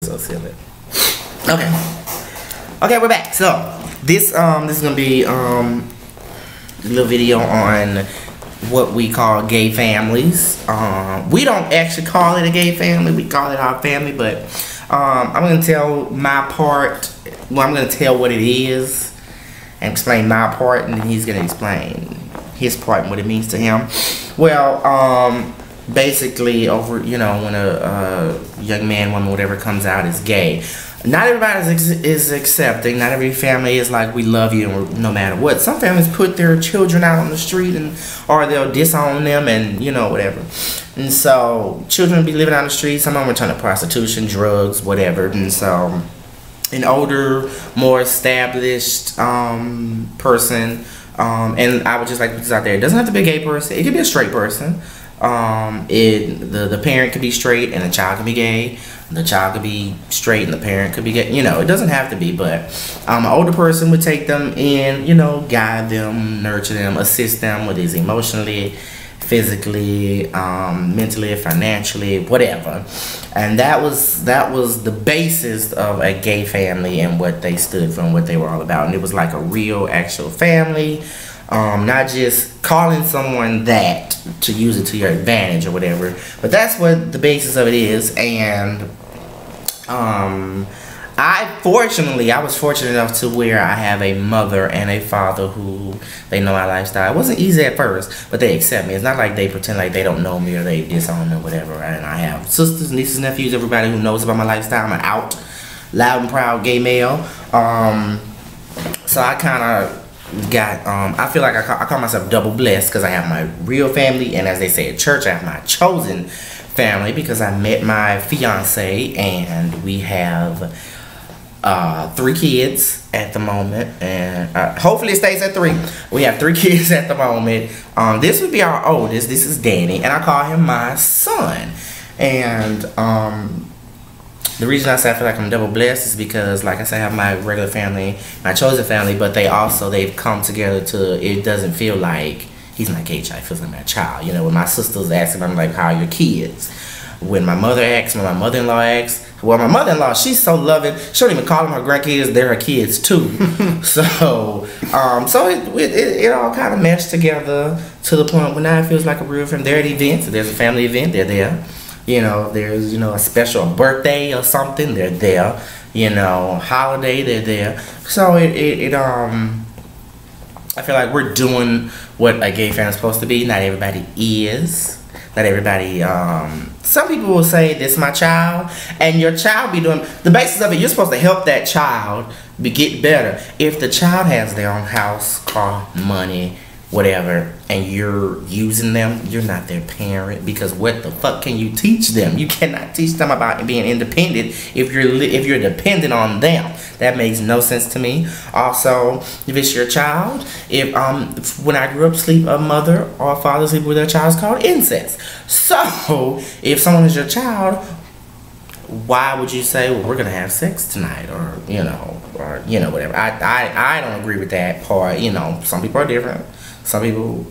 So silly. Okay, we're back. So this is gonna be a little video on what we call gay families. We don't actually call it a gay family, we call it our family, but I'm gonna tell my part. Well, I'm gonna tell what it is and explain my part, and then he's gonna explain his part and what it means to him. Well, basically, when a young man, woman, whatever comes out as gay, not everybody is accepting. Not every family is like, we love you no matter what. Some families put their children out on the street, or they'll disown them, and whatever. And so children be living on the street. Some of them return to prostitution, drugs, whatever. And so an older, more established person, and I would just like to put this out there, it doesn't have to be a gay person, it could be a straight person. The parent could be straight and the child could be gay. The child could be straight and the parent could be gay. It doesn't have to be, but an older person would take them in, guide them, nurture them, assist them with this emotionally, physically, mentally, financially, whatever. And that was the basis of a gay family and what they stood for and what they were all about. And it was like a real, actual family. Not just calling someone that to use it to your advantage or whatever, but that's what the basis of it is. And I was fortunate enough to where I have a mother and a father who, they know my lifestyle. It wasn't easy at first, but they accept me. It's not like they pretend like they don't know me or they disown me or whatever. And I have sisters, nieces, nephews, everybody who knows about my lifestyle. I'm an out, loud and proud gay male. So I kind of got I feel like I call myself double blessed, because I have my real family, and as they say at church, I have my chosen family, because I met my fiance and we have 3 kids at the moment, and hopefully it stays at 3. We have 3 kids at the moment. This would be our oldest. This is Danny, and I call him my son. And the reason I say I feel like I'm double blessed is because, like I said, I have my regular family, my chosen family, but they've come together to, it doesn't feel like he's my gay child, it feels like my child. When my sisters ask me, I'm like, how are your kids? When my mother asks, when my mother-in-law asks, well, my mother-in-law, she's so loving, she don't even call them her grandkids, they're her kids too. So it all kind of meshed together to the point where now it feels like a real family. They're at events, if there's a family event, they're there. There's, a special birthday or something, they're there. Holiday, they're there. So I feel like we're doing what a gay family is supposed to be. Not everybody is. Not everybody, some people will say, this is my child, and your child be doing, the basis of it, you're supposed to help that child get better. If the child has their own house, car, money, whatever, and you're using them, you're not their parent, because what the fuck can you teach them? You cannot teach them about being independent if you're dependent on them. That makes no sense to me. Also, if it's your child, when I grew up, a mother or a father sleep with their child is called incest. So if someone is your child, why would you say, well, we're gonna have sex tonight, or whatever? I don't agree with that part. Some people are different. Some people,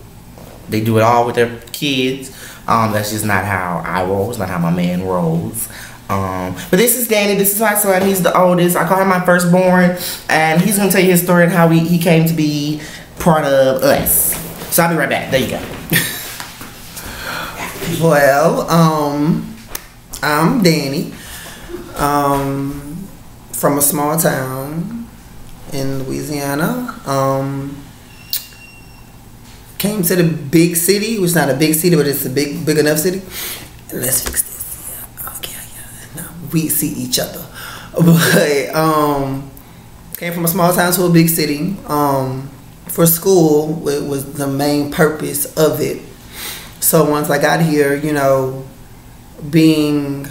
they do it all with their kids. That's just not how I roll. It's not how my man rolls. But this is Danny. This is my son. He's the oldest. I call him my firstborn, and he's gonna tell you his story and how he came to be part of us. So I'll be right back. There you go. Well, I'm Danny, from a small town in Louisiana. Came to the big city, which is not a big city, but it's a big enough city. Let's fix this. Yeah, okay, yeah. No, we see each other. But came from a small town to a big city. For school, it was the main purpose of it. So once I got here, being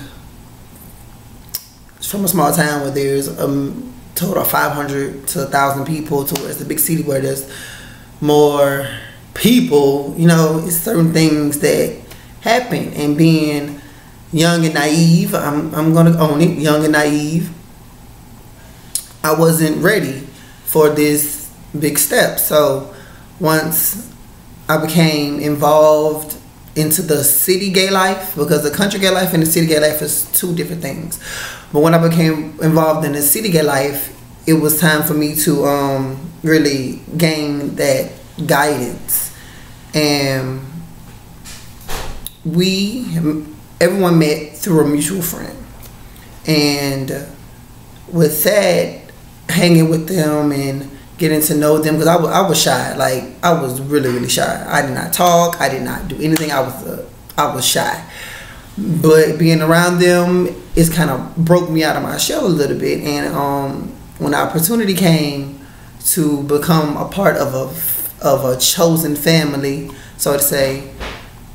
from a small town where there's a total of 500 to 1,000 people, towards the big city where there's more people, it's certain things that happen. And being young and naive, I'm gonna own it, young and naive, I wasn't ready for this big step. So once I became involved into the city gay life, because the country gay life and the city gay life is two different things. But when I became involved in the city gay life, it was time for me to really gain that guidance. And everyone met through a mutual friend. And with that, hanging with them and getting to know them, because I was shy. Like, I was really, really shy. I did not talk. I did not do anything. I was shy. But being around them, it's kind of broke me out of my shell a little bit. And when the opportunity came to become a part of a chosen family, so to say,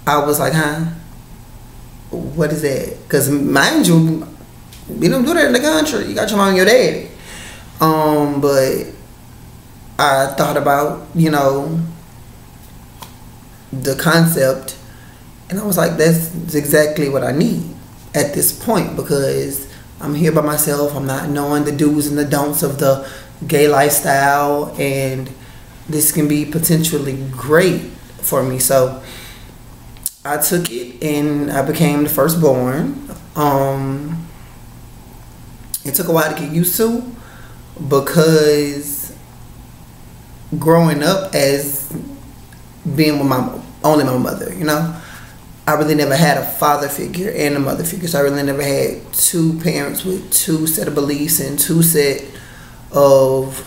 I was like, huh? What is that? Because mind you, we don't do that in the country. You got your mom and your daddy. But I thought about, the concept, and I was like, that's exactly what I need at this point, because I'm here by myself. I'm not knowing the do's and the don'ts of the gay lifestyle, and this can be potentially great for me. So I took it and I became the firstborn. It took a while to get used to, because growing up as being with only my mother, I really never had a father figure and a mother figure. So I really never had two parents with two set of beliefs and two set of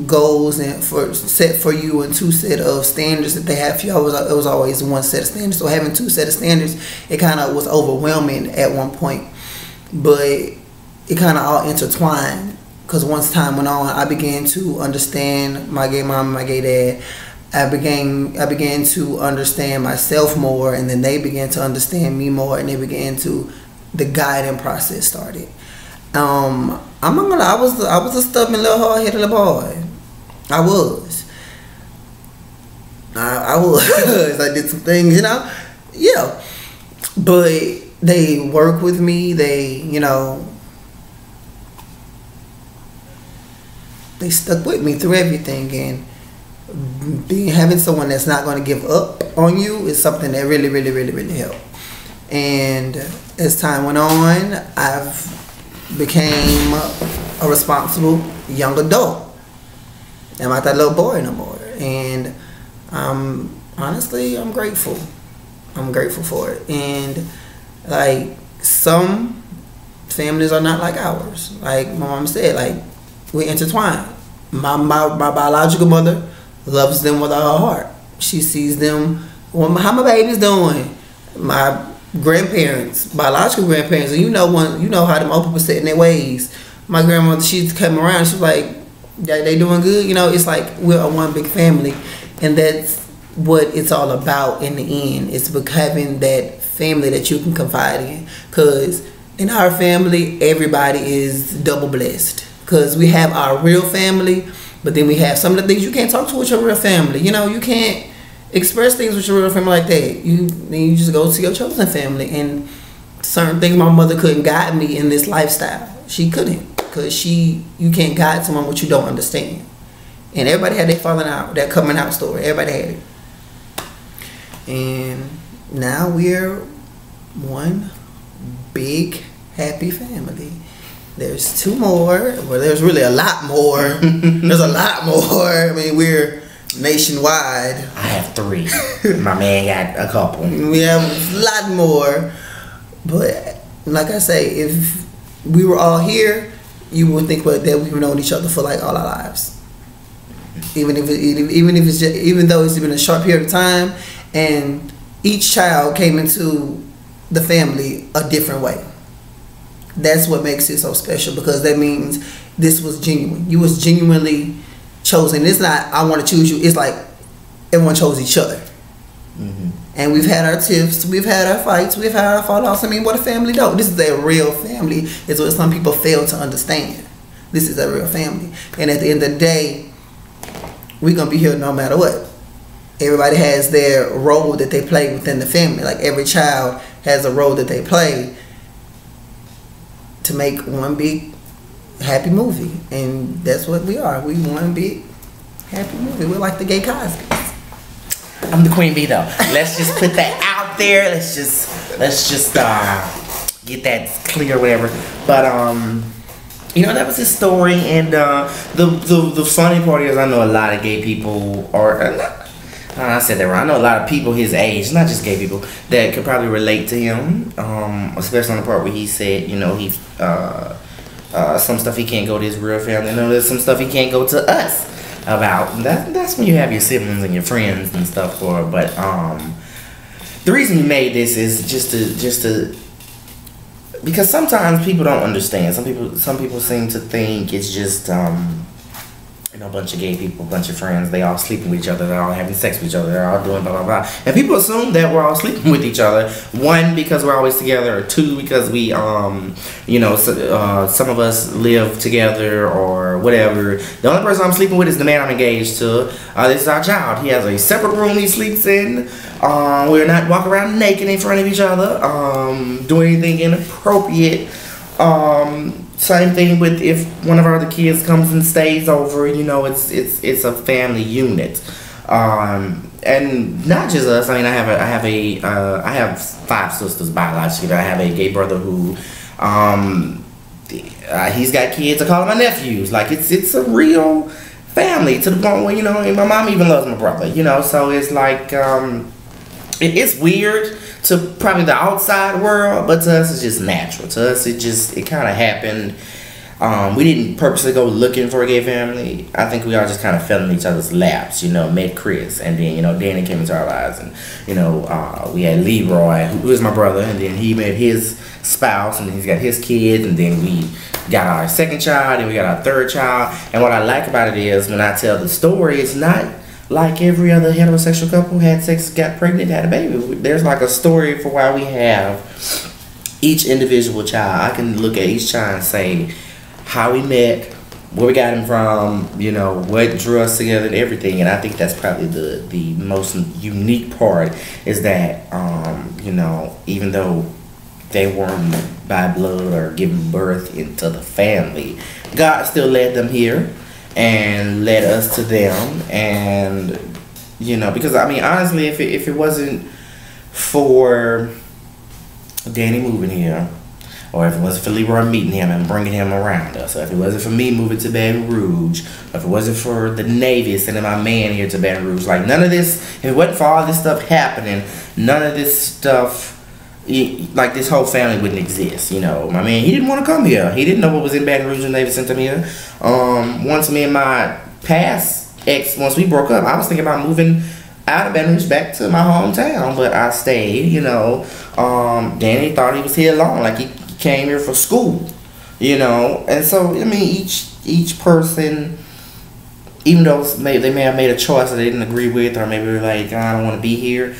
goals and set for you, and two set of standards that they have for you. It was always one set of standards. So having two set of standards, it kind of was overwhelming at one point, but it kind of all intertwined, because once time went on, I began to understand my gay mom and my gay dad. I began to understand myself more, and then they began to understand me more, and the guiding process started. I'm not gonna lie, I was a stubborn little hard-headed little boy. I was. I did some things, yeah. But they work with me. They, they stuck with me through everything, and having someone that's not going to give up on you is something that really, really, really, really helped. And as time went on, I've became a responsible young adult. I'm not that little boy no more, and honestly, I'm grateful. I'm grateful for it. And like, some families are not like ours. Like my mom said, like, we intertwine. My biological mother loves them with all her heart. She sees them, how my baby's doing. My grandparents, biological grandparents, and you know how them old people set in their ways. My grandmother, she came around, she was like, they doing good. It's like we're a one big family, and that's what it's all about in the end. It's having that family that you can confide in, because in our family, everybody is double blessed, because we have our real family, but then we have some of the things you can't talk to with your real family. You can't express things with your real family like that. Then you just go to your chosen family, and certain things my mother couldn't guide me in this lifestyle. She couldn't, because you can't guide someone what you don't understand. And everybody had their falling out, that coming out story. Everybody had it. And now we're one big happy family. There's two more. Well, there's really a lot more. There's a lot more. I mean, we're nationwide. I have 3. My man got a couple. We have a lot more. But like I say, if we were all here, you would think that we've known each other for like all our lives. Even though it's been a short period of time, and each child came into the family a different way. That's what makes it so special, because that means this was genuine. You was genuinely chosen. It's not, I want to choose you. It's like everyone chose each other. Mm-hmm. And we've had our tiffs, we've had our fights, we've had our fallouts. I mean, what a family don't. This is a real family. It's what some people fail to understand. This is a real family. And at the end of the day, we're going to be here no matter what. Everybody has their role that they play within the family. Like, every child has a role that they play to make one big happy movie. And that's what we are. We one big happy movie. We're like the gay Cosbys. I'm the queen bee though. Let's just put that out there. Let's just get that clear, whatever. But you know, that was his story, and the funny part is I know a lot of gay people, or I said that wrong. I know a lot of people his age, not just gay people, that could probably relate to him, especially on the part where he said, you know, he some stuff he can't go to his real family. You know, there's some stuff he can't go to us about. That's when you have your siblings and your friends and stuff for. But the reason we made this is just to because sometimes people don't understand. Some people seem to think it's just you know, a bunch of gay people, a bunch of friends, they all sleeping with each other, they're all having sex with each other, they're all doing blah blah blah. And people assume that we're all sleeping with each other. One, because we're always together, or two, because we you know, some of us live together or whatever. The only person I'm sleeping with is the man I'm engaged to. This is our child. He has a separate room he sleeps in. We're not walking around naked in front of each other, doing anything inappropriate. Same thing with if one of our other kids comes and stays over, you know, it's a family unit. And not just us. I mean, I have 5 sisters biologically. I have a gay brother who he's got kids. I call them my nephews. Like it's a real family, to the point where, you know, my mom even loves my brother, you know. So it's like it's weird to probably the outside world, but to us it's just natural. To us it kind of happened. We didn't purposely go looking for a gay family. I think we all just kind of fell in each other's laps, you know. Met Chris, and then, you know, Danny came into our lives, and, you know, we had Leroy, who is my brother, and then he met his spouse, and then he's got his kids, and then we got our second child, and we got our third child. And what I like about it is when I tell the story, it's not like every other heterosexual couple had sex, got pregnant, had a baby. There's like a story for why we have each individual child. I can look at each child and say how we met, where we got him from, you know, what drew us together and everything. And I think that's probably the most unique part, is that, you know, even though they weren't by blood or giving birth into the family, God still led them here and led us to them. And, you know, because I mean, honestly, if it wasn't for Danny moving here, or if it wasn't for Leroy meeting him and bringing him around us, or if it wasn't for me moving to Baton Rouge, or if it wasn't for the Navy sending my man here to Baton Rouge, like none of this, if it wasn't for all this stuff happening, none of this stuff, like this whole family wouldn't exist, you know. My man, he didn't want to come here. He didn't know what was in Baton Rouge, and Navy sent him here. Once me and my past ex, once we broke up, I was thinking about moving out of Baton Rouge back to my hometown, but I stayed, you know. Danny thought he was here alone, like he came here for school, you know. And so, I mean, each person, even though they may have made a choice that they didn't agree with, or maybe they're like, I don't want to be here,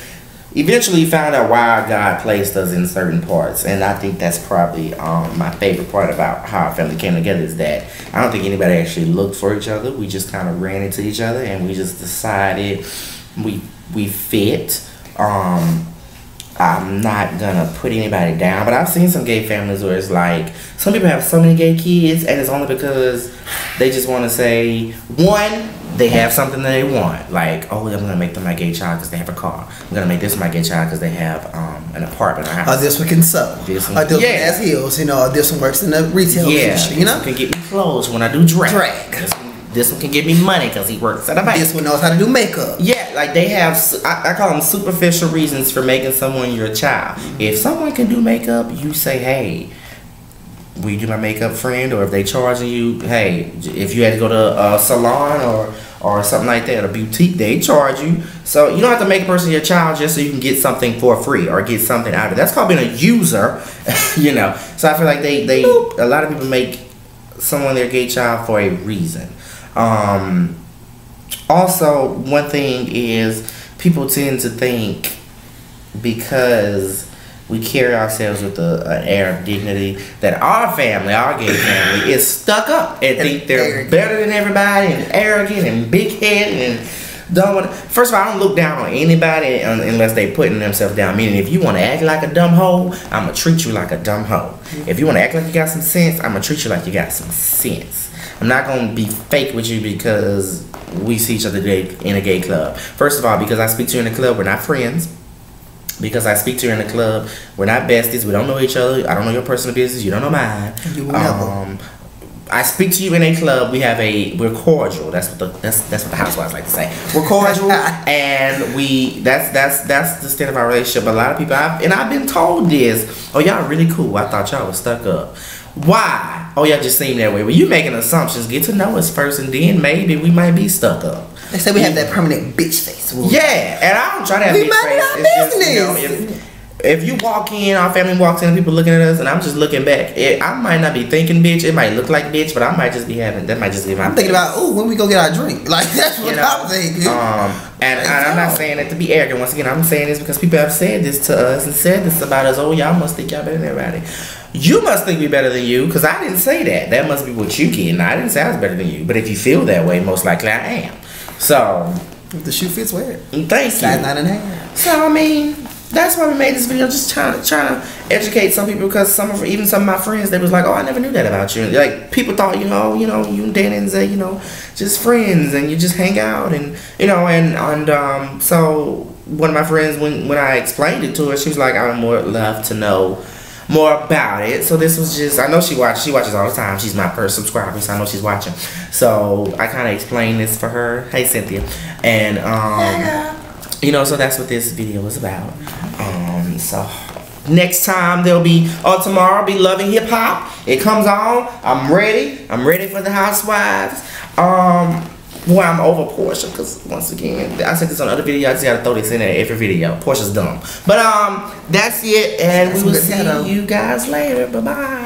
eventually found out why God placed us in certain parts. And I think that's probably my favorite part about how our family came together, is that I don't think anybody actually looked for each other. We just kind of ran into each other, and we just decided we fit. I'm not gonna put anybody down, but I've seen some gay families where it's like some people have so many gay kids, and it's only because they just want to say, one, they have something that they want, like, oh, I'm gonna make them my gay child because they have a car. I'm gonna make this my gay child because they have an apartment or house. Or this one can sew. Or this one has heels, you know. Or this one works in the retail industry, you know. This one can get me clothes when I do drag. This one can give me money because he works at a bank. This one knows how to do makeup. Yeah, like they have, I call them superficial reasons for making someone your child. If someone can do makeup, you say, hey, will you do my makeup, friend? Or if they charging you, hey, if you had to go to a salon or something like that, a boutique, they charge you. So you don't have to make a person your child just so you can get something for free or get something out of it. That's called being a user, you know. So I feel like a lot of people make someone their gay child for a reason. Also, one thing is people tend to think because we carry ourselves with an air of dignity that our family, our gay family, is stuck up and think they're better than everybody and arrogant and big-headed and dumb. First of all, I don't look down on anybody unless they putting themselves down. Meaning, if you want to act like a dumb hoe, I'm going to treat you like a dumb hoe. If you want to act like you got some sense, I'm going to treat you like you got some sense. I'm not gonna be fake with you because we see each other in a gay club. First of all, because I speak to you in the club, we're not friends. Because I speak to you in the club, we're not besties. We don't know each other. I don't know your personal business. You don't know mine. You will never. I speak to you in a club. We're cordial. That's what the housewives like to say. We're cordial, and that's the state of our relationship. A lot of people, I've been told this. Oh, y'all really cool. I thought y'all was stuck up. Why? Oh, y'all just seem that way. Well, you making assumptions. Get to know us first, and then maybe we might be stuck up. They say we have that permanent bitch face. Yeah, and I don't try to have bitch face. It's just, you know, if you walk in, our family walks in, and people looking at us, and I'm just looking back. I might not be thinking bitch. It might look like bitch, but I might just be having. That might just be my. I'm thinking about when we go get our drink. Like that's what I'm thinking. And I'm not saying it to be arrogant. Once again, I'm saying this because people have said this to us and said this about us. Oh, y'all must think y'all better than everybody. You must think we better than you, because I didn't say that. That must be what you getting. I didn't say I was better than you. But if you feel that way, most likely I am. So if the shoe fits, wear it. Thank you. 9.5. So I mean, that's why we made this video, just trying to educate some people, because even some of my friends, they was like, oh, I never knew that about you. Like people thought, you and Dan and Zay, just friends and you just hang out and so one of my friends, when I explained it to her, she was like, I would more love to know more about it. So this was just, I know she watches all the time. She's my first subscriber, so I know she's watching. So I kind of explained this for her. Hey Cynthia. And so that's what this video was about. So next time tomorrow be Loving Hip Hop. It comes on. I'm ready for the Housewives. Well, I'm over Portia because once again, I said this on other video. I just gotta throw this in there every video. Portia's dumb. But that's it, and we will see you guys later. Bye bye.